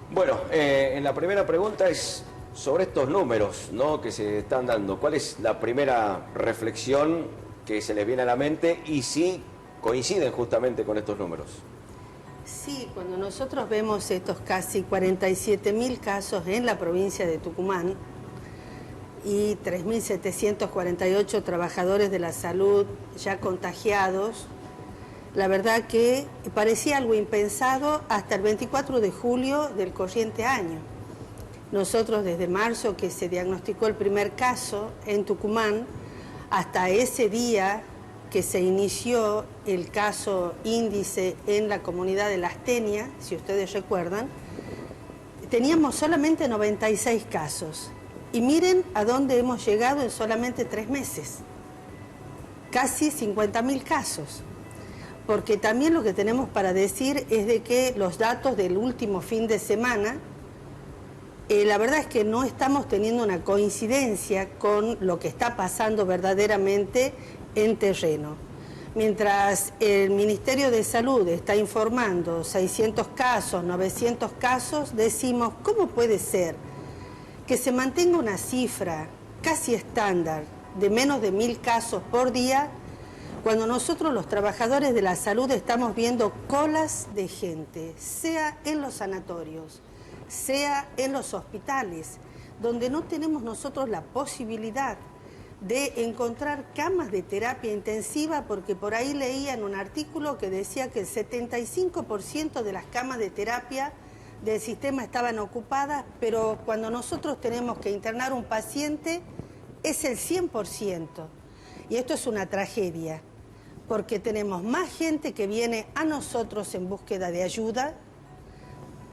Bueno, en la primera pregunta es sobre estos números, ¿no?, que se están dando. ¿Cuál es la primera reflexión que se les viene a la mente y si coinciden justamente con estos números? Sí, cuando nosotros vemos estos casi 47.000 casos en la provincia de Tucumán y 3.748 trabajadores de la salud ya contagiados, la verdad que parecía algo impensado hasta el 24 de julio del corriente año. Nosotros desde marzo que se diagnosticó el primer caso en Tucumán, hasta ese día que se inició el caso índice en la comunidad de Las Teñas, si ustedes recuerdan, teníamos solamente 96 casos. Y miren a dónde hemos llegado en solamente 3 meses. Casi 50.000 casos. Porque también lo que tenemos para decir es de que los datos del último fin de semana, la verdad es que no estamos teniendo una coincidencia con lo que está pasando verdaderamente en terreno. Mientras el Ministerio de Salud está informando 600 casos, 900 casos, decimos, ¿cómo puede ser que se mantenga una cifra casi estándar de menos de 1.000 casos por día cuando nosotros los trabajadores de la salud estamos viendo colas de gente, sea en los sanatorios, sea en los hospitales, donde no tenemos nosotros la posibilidad de encontrar camas de terapia intensiva, porque por ahí leía en un artículo que decía que el 75% de las camas de terapia del sistema estaban ocupadas, pero cuando nosotros tenemos que internar un paciente es el 100%. Y esto es una tragedia, porque tenemos más gente que viene a nosotros en búsqueda de ayuda.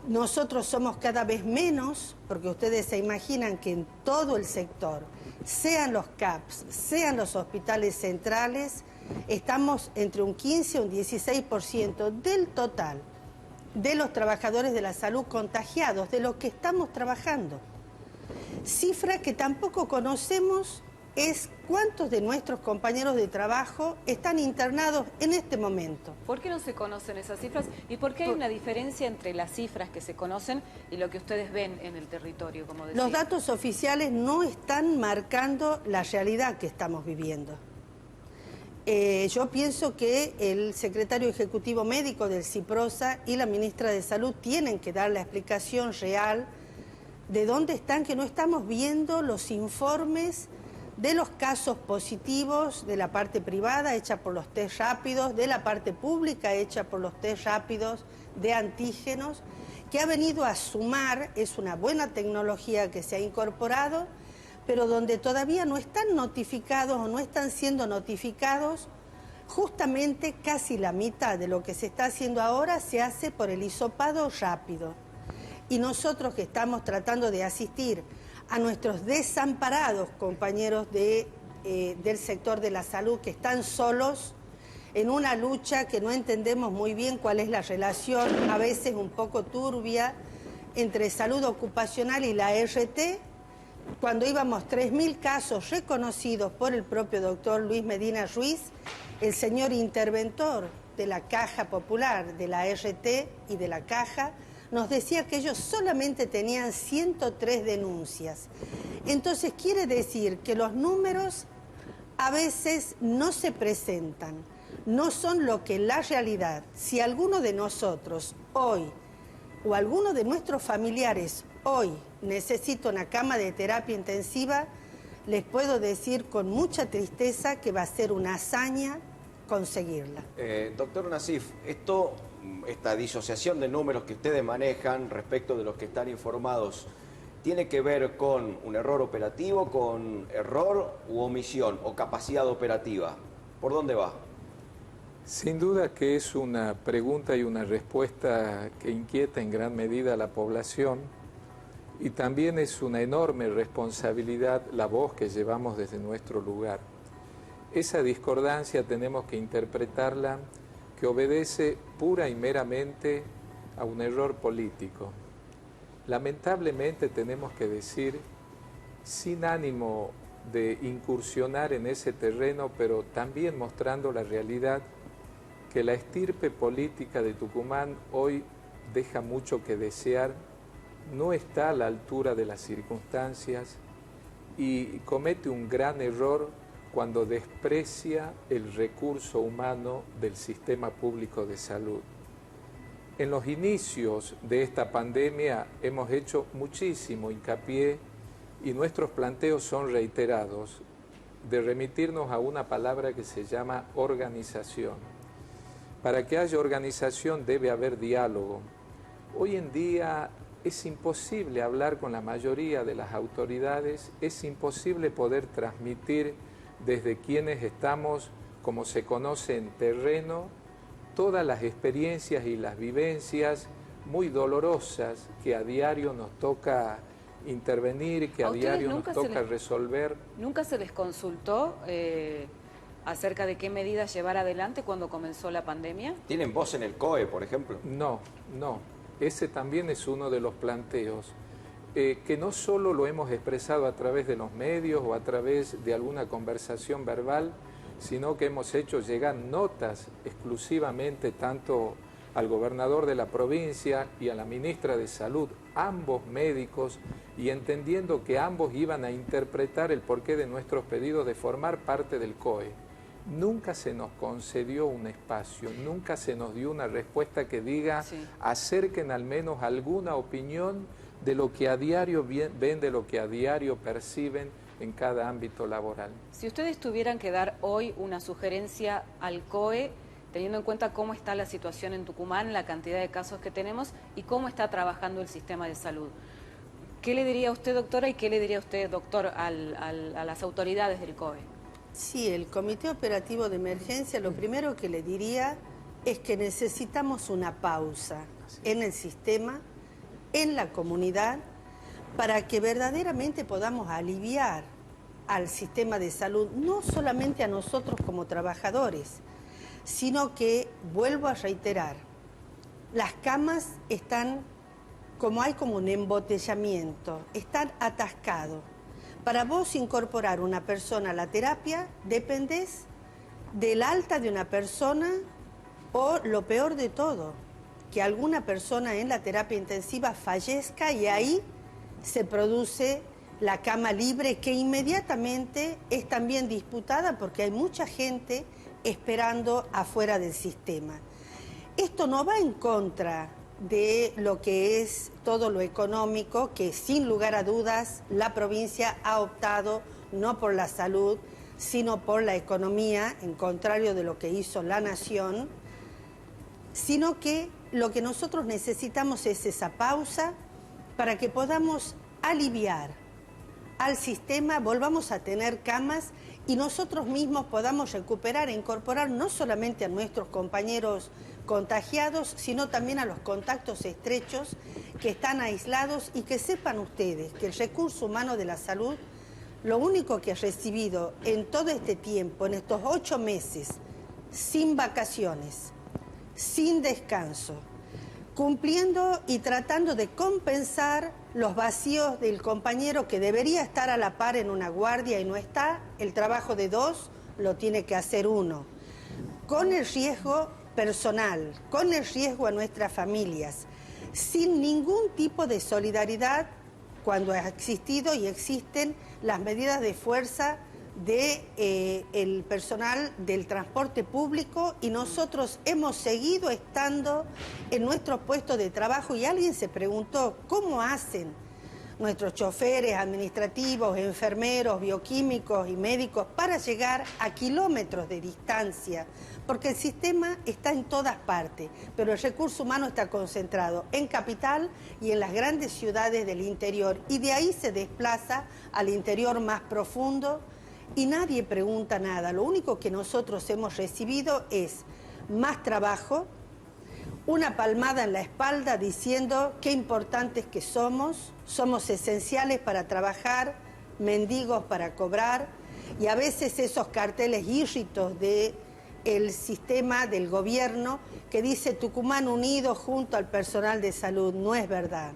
Nosotros somos cada vez menos, porque ustedes se imaginan que en todo el sector, sean los CAPS, sean los hospitales centrales, estamos entre un 15 y un 16% del total de los trabajadores de la salud contagiados, de los que estamos trabajando. Cifra que tampoco conocemos es cuántos de nuestros compañeros de trabajo están internados en este momento. ¿Por qué no se conocen esas cifras? ¿Y por qué hay una diferencia entre las cifras que se conocen y lo que ustedes ven en el territorio, como decía? Los datos oficiales no están marcando la realidad que estamos viviendo. Yo pienso que el secretario ejecutivo médico del CIPROSA y la ministra de Salud tienen que dar la explicación real de dónde están, que no estamos viendo los informes de los casos positivos de la parte privada hecha por los test rápidos, de la parte pública hecha por los test rápidos de antígenos, que ha venido a sumar, es una buena tecnología que se ha incorporado, pero donde todavía no están notificados o no están siendo notificados, justamente casi la mitad de lo que se está haciendo ahora se hace por el hisopado rápido. Y nosotros que estamos tratando de asistir a nuestros desamparados compañeros del sector de la salud que están solos en una lucha que no entendemos muy bien cuál es la relación, a veces un poco turbia, entre salud ocupacional y la ART, cuando íbamos 3.000 casos reconocidos por el propio doctor Luis Medina Ruiz, el señor interventor de la Caja Popular, de la ART y de la Caja, nos decía que ellos solamente tenían 103 denuncias. Entonces quiere decir que los números a veces no se presentan, no son lo que la realidad. Si alguno de nosotros hoy o alguno de nuestros familiares hoy necesita una cama de terapia intensiva, les puedo decir con mucha tristeza que va a ser una hazaña conseguirla. Doctor Nassif, esta disociación de números que ustedes manejan respecto de los que están informados, ¿tiene que ver con un error operativo, con error u omisión o capacidad operativa? ¿Por dónde va? Sin duda que es una pregunta y una respuesta que inquieta en gran medida a la población, y también es una enorme responsabilidad la voz que llevamos desde nuestro lugar. Esa discordancia tenemos que interpretarla que obedece pura y meramente a un error político. Lamentablemente tenemos que decir, sin ánimo de incursionar en ese terreno, pero también mostrando la realidad, que la estirpe política de Tucumán hoy deja mucho que desear no está a la altura de las circunstancias y comete un gran error cuando desprecia el recurso humano del sistema público de salud. En los inicios de esta pandemia hemos hecho muchísimo hincapié y nuestros planteos son reiterados de remitirnos a una palabra que se llama organización. Para que haya organización debe haber diálogo. Hoy en día es imposible hablar con la mayoría de las autoridades, es imposible poder transmitir desde quienes estamos, como se conoce en terreno, todas las experiencias y las vivencias muy dolorosas que a diario nos toca intervenir, que a diario nos toca resolver. ¿Nunca se les consultó acerca de qué medidas llevar adelante cuando comenzó la pandemia? ¿Tienen voz en el COE, por ejemplo? No. Ese también es uno de los planteos, que no solo lo hemos expresado a través de los medios o a través de alguna conversación verbal, sino que hemos hecho llegar notas exclusivamente tanto al gobernador de la provincia y a la ministra de Salud, ambos médicos, y entendiendo que ambos iban a interpretar el porqué de nuestros pedidos de formar parte del COE. Nunca se nos concedió un espacio, nunca se nos dio una respuesta que diga, acerquen al menos alguna opinión de lo que a diario ven, de lo que a diario perciben en cada ámbito laboral. Si ustedes tuvieran que dar hoy una sugerencia al COE, teniendo en cuenta cómo está la situación en Tucumán, la cantidad de casos que tenemos y cómo está trabajando el sistema de salud, ¿qué le diría usted, doctora, y qué le diría usted, doctor, a las autoridades del COE? Sí, el Comité Operativo de Emergencia, lo primero que le diría es que necesitamos una pausa en el sistema, en la comunidad, para que verdaderamente podamos aliviar al sistema de salud, no solamente a nosotros como trabajadores, sino que, vuelvo a reiterar, las camas están, hay como un embotellamiento, están atascados. Para vos incorporar una persona a la terapia, dependés del alta de una persona o, lo peor de todo, que alguna persona en la terapia intensiva fallezca y ahí se produce la cama libre, que inmediatamente es también disputada porque hay mucha gente esperando afuera del sistema. Esto no va en contra de lo que es todo lo económico, que sin lugar a dudas la provincia ha optado no por la salud, sino por la economía, en contrario de lo que hizo la nación, sino que lo que nosotros necesitamos es esa pausa para que podamos aliviar al sistema, volvamos a tener camas y nosotros mismos podamos recuperar e incorporar no solamente a nuestros compañeros contagiados, sino también a los contactos estrechos que están aislados, y que sepan ustedes que el recurso humano de la salud, lo único que ha recibido en todo este tiempo, en estos 8 meses, sin vacaciones, sin descanso, cumpliendo y tratando de compensar los vacíos del compañero que debería estar a la par en una guardia y no está, el trabajo de 2 lo tiene que hacer 1, con el riesgo personal, con el riesgo a nuestras familias, sin ningún tipo de solidaridad cuando ha existido y existen las medidas de fuerza del personal del transporte público, y nosotros hemos seguido estando en nuestros puestos de trabajo. Y alguien se preguntó cómo hacen nuestros choferes administrativos, enfermeros, bioquímicos y médicos para llegar a kilómetros de distancia, porque el sistema está en todas partes, pero el recurso humano está concentrado en capital y en las grandes ciudades del interior, y de ahí se desplaza al interior más profundo y nadie pregunta nada. Lo único que nosotros hemos recibido es más trabajo, una palmada en la espalda diciendo qué importantes que somos esenciales para trabajar, mendigos para cobrar, y a veces esos carteles írritos del sistema del gobierno que dice Tucumán unido junto al personal de salud. No es verdad.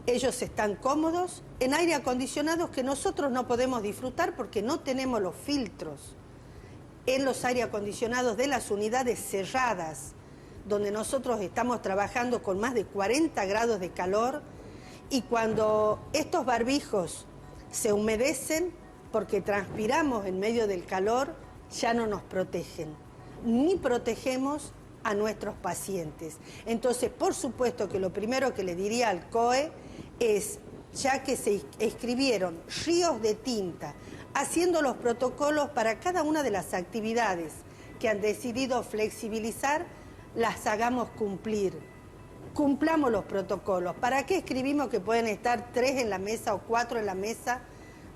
Ellos están cómodos en aire acondicionado que nosotros no podemos disfrutar porque no tenemos los filtros en los aire acondicionados de las unidades cerradas, donde nosotros estamos trabajando con más de 40 grados de calor Y cuando estos barbijos se humedecen, porque transpiramos en medio del calor, ya no nos protegen, ni protegemos a nuestros pacientes. Entonces, por supuesto que lo primero que le diría al COE es, ya que se escribieron ríos de tinta, haciendo los protocolos para cada una de las actividades que han decidido flexibilizar, las hagamos cumplir. Cumplamos los protocolos. ¿Para qué escribimos que pueden estar 3 en la mesa o 4 en la mesa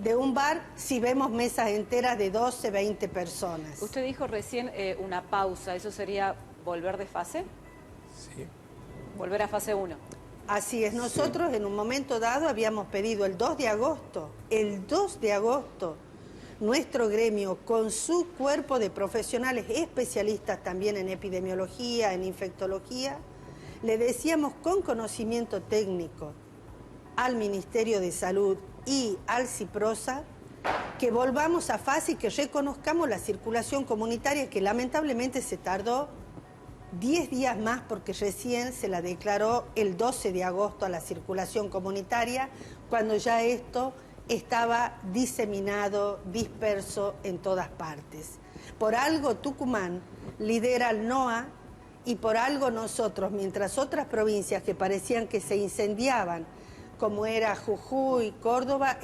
de un bar si vemos mesas enteras de 12, 20 personas? Usted dijo recién una pausa, ¿eso sería volver de fase? Sí. Volver a fase 1. Así es, nosotros en un momento dado habíamos pedido el 2 de agosto, nuestro gremio con su cuerpo de profesionales especialistas también en epidemiología, en infectología, le decíamos con conocimiento técnico al Ministerio de Salud y al CIPROSA que volvamos a fase y que reconozcamos la circulación comunitaria, que lamentablemente se tardó 10 días más porque recién se la declaró el 12 de agosto a la circulación comunitaria, cuando ya esto estaba diseminado, disperso en todas partes. Por algo Tucumán lidera el NOA y por algo nosotros, mientras otras provincias que parecían que se incendiaban, como era Jujuy, Córdoba,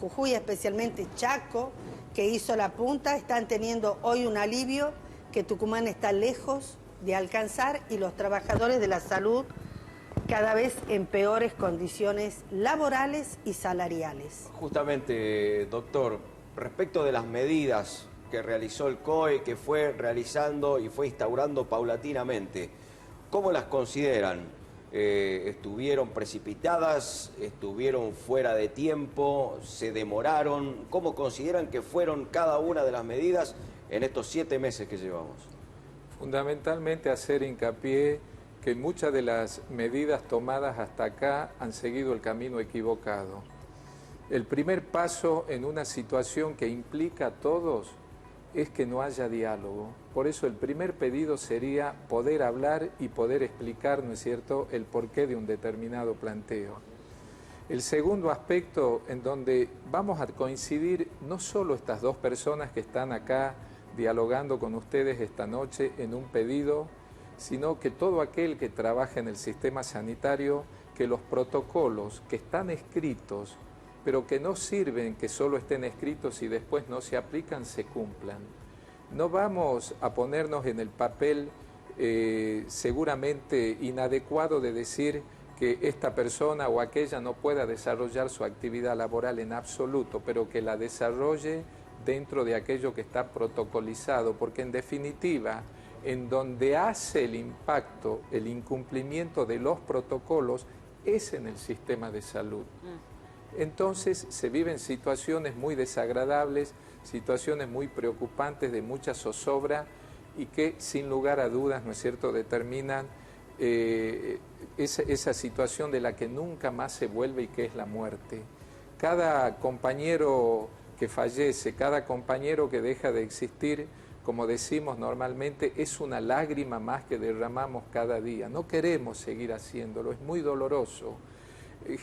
Jujuy especialmente Chaco, que hizo la punta, están teniendo hoy un alivio que Tucumán está lejos de alcanzar y los trabajadores de la salud cada vez en peores condiciones laborales y salariales. Justamente, doctor, respecto de las medidas que realizó el COE, que fue realizando y fue instaurando paulatinamente, ¿cómo las consideran? ¿Estuvieron precipitadas? ¿Estuvieron fuera de tiempo? ¿Se demoraron? ¿Cómo consideran que fueron cada una de las medidas en estos 7 meses que llevamos? Fundamentalmente hacer hincapié que muchas de las medidas tomadas hasta acá han seguido el camino equivocado. El primer paso en una situación que implica a todos es que no haya diálogo. Por eso el primer pedido sería poder hablar y poder explicar, ¿no es cierto?, el porqué de un determinado planteo. El segundo aspecto en donde vamos a coincidir no solo estas dos personas que están acá dialogando con ustedes esta noche en un pedido, sino que todo aquel que trabaja en el sistema sanitario, que los protocolos que están escritos, pero que no sirven que solo estén escritos y después no se aplican, se cumplan. No vamos a ponernos en el papel seguramente inadecuado de decir que esta persona o aquella no pueda desarrollar su actividad laboral en absoluto, pero que la desarrolle dentro de aquello que está protocolizado, porque en definitiva, en donde hace el impacto, el incumplimiento de los protocolos, es en el sistema de salud. Entonces se viven situaciones muy desagradables, situaciones muy preocupantes de mucha zozobra y que sin lugar a dudas, ¿no es cierto?, determinan esa situación de la que nunca más se vuelve y que es la muerte. Cada compañero que fallece, cada compañero que deja de existir, como decimos normalmente, es una lágrima más que derramamos cada día. No queremos seguir haciéndolo, es muy doloroso,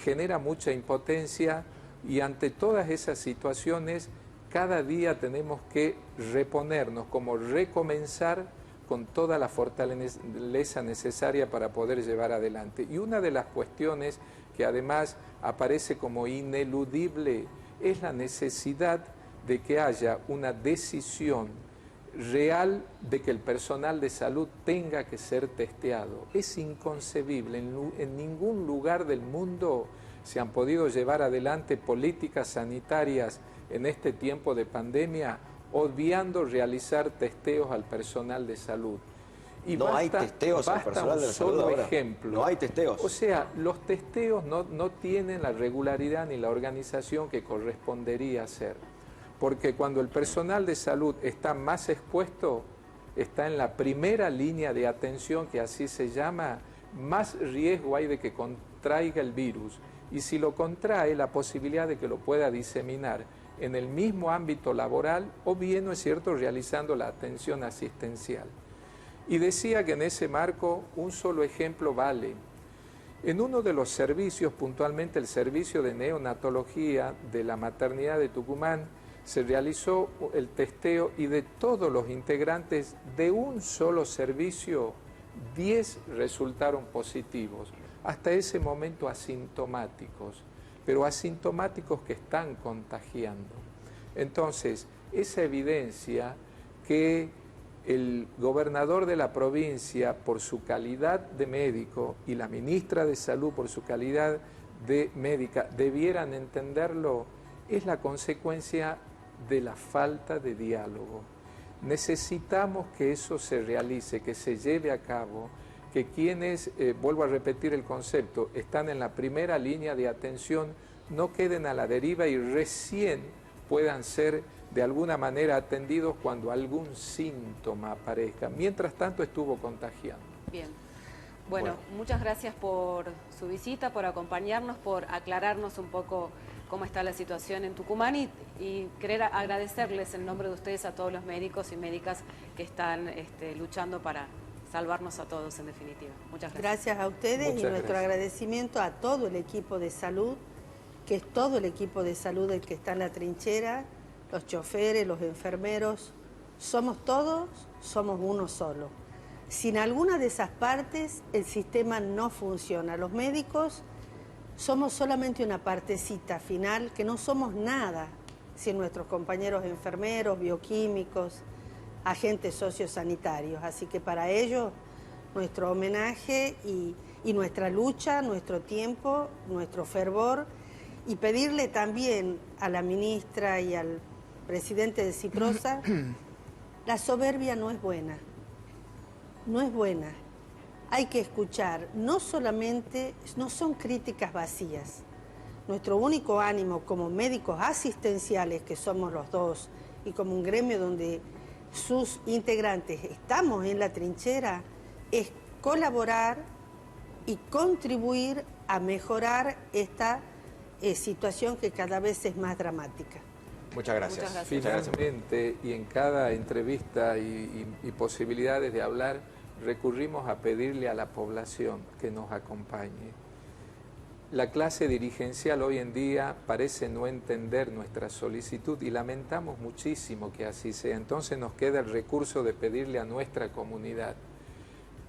genera mucha impotencia y ante todas esas situaciones cada día tenemos que reponernos, como recomenzar con toda la fortaleza necesaria para poder llevar adelante. Y una de las cuestiones que además aparece como ineludible es la necesidad de que haya una decisión real de que el personal de salud tenga que ser testeado. Es inconcebible, en ningún lugar del mundo se han podido llevar adelante políticas sanitarias en este tiempo de pandemia obviando realizar testeos al personal de salud. Y no hay testeos al personal de la salud ahora. Ejemplo. No hay testeos. O sea, los testeos no tienen la regularidad ni la organización que correspondería hacer. Porque cuando el personal de salud está más expuesto, está en la primera línea de atención, que así se llama, más riesgo hay de que contraiga el virus. Y si lo contrae, la posibilidad de que lo pueda diseminar en el mismo ámbito laboral o bien, ¿no es cierto?, realizando la atención asistencial. Y decía que en ese marco un solo ejemplo vale. En uno de los servicios, puntualmente el servicio de neonatología de la maternidad de Tucumán, se realizó el testeo y de todos los integrantes de un solo servicio, 10 resultaron positivos, hasta ese momento asintomáticos, pero asintomáticos que están contagiando. Entonces, esa evidencia que el gobernador de la provincia, por su calidad de médico, y la ministra de Salud, por su calidad de médica, debieran entenderlo, es la consecuencia de la falta de diálogo. Necesitamos que eso se realice, que se lleve a cabo, que quienes, vuelvo a repetir el concepto, están en la primera línea de atención, no queden a la deriva y recién puedan ser de alguna manera atendidos cuando algún síntoma aparezca. Mientras tanto estuvo contagiando. Bien. Bueno, muchas gracias por su visita, por acompañarnos, por aclararnos un poco cómo está la situación en Tucumán y querer agradecerles en nombre de ustedes a todos los médicos y médicas que están luchando para salvarnos a todos en definitiva. Muchas gracias. Gracias a ustedes Muchas y nuestro gracias. agradecimiento a todo el equipo de salud, que es todo el equipo de salud el que está en la trinchera, los choferes, los enfermeros, somos todos, somos uno solo. Sin alguna de esas partes el sistema no funciona. Los médicos somos solamente una partecita final, que no somos nada sin nuestros compañeros enfermeros, bioquímicos, agentes sociosanitarios. Así que para ellos nuestro homenaje y nuestra lucha, nuestro tiempo, nuestro fervor, y pedirle también a la ministra y al presidente de Ciprosa, la soberbia no es buena, no es buena. Hay que escuchar, no solamente, no son críticas vacías. Nuestro único ánimo como médicos asistenciales, que somos los dos, y como un gremio donde sus integrantes estamos en la trinchera, es colaborar y contribuir a mejorar esta situación que cada vez es más dramática. Muchas gracias. Muchas gracias. Finalmente, y en cada entrevista y posibilidades de hablar, recurrimos a pedirle a la población que nos acompañe. La clase dirigencial hoy en día parece no entender nuestra solicitud y lamentamos muchísimo que así sea. Entonces nos queda el recurso de pedirle a nuestra comunidad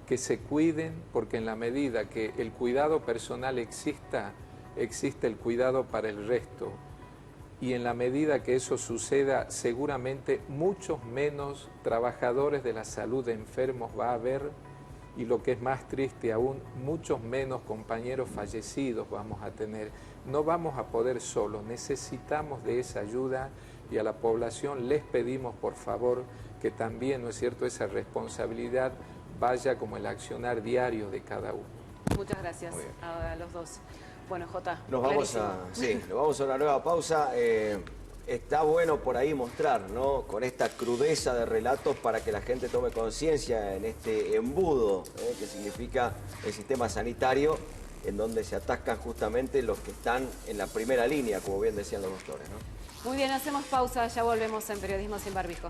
que se cuiden, porque en la medida que el cuidado personal exista, existe el cuidado para el resto. Y en la medida que eso suceda, seguramente muchos menos trabajadores de la salud enfermos va a haber, y lo que es más triste aún, muchos menos compañeros fallecidos vamos a tener. No vamos a poder solos, necesitamos de esa ayuda, y a la población les pedimos por favor que también, ¿no es cierto?, esa responsabilidad vaya como el accionar diario de cada uno. Muchas gracias a los dos. Bueno, Jota, Nos vamos a una nueva pausa. Está bueno por ahí mostrar, ¿no?, con esta crudeza de relatos para que la gente tome conciencia en este embudo que significa el sistema sanitario, en donde se atascan justamente los que están en la primera línea, como bien decían los doctores, ¿no? Muy bien, hacemos pausa, ya volvemos en Periodismo sin Barbijo.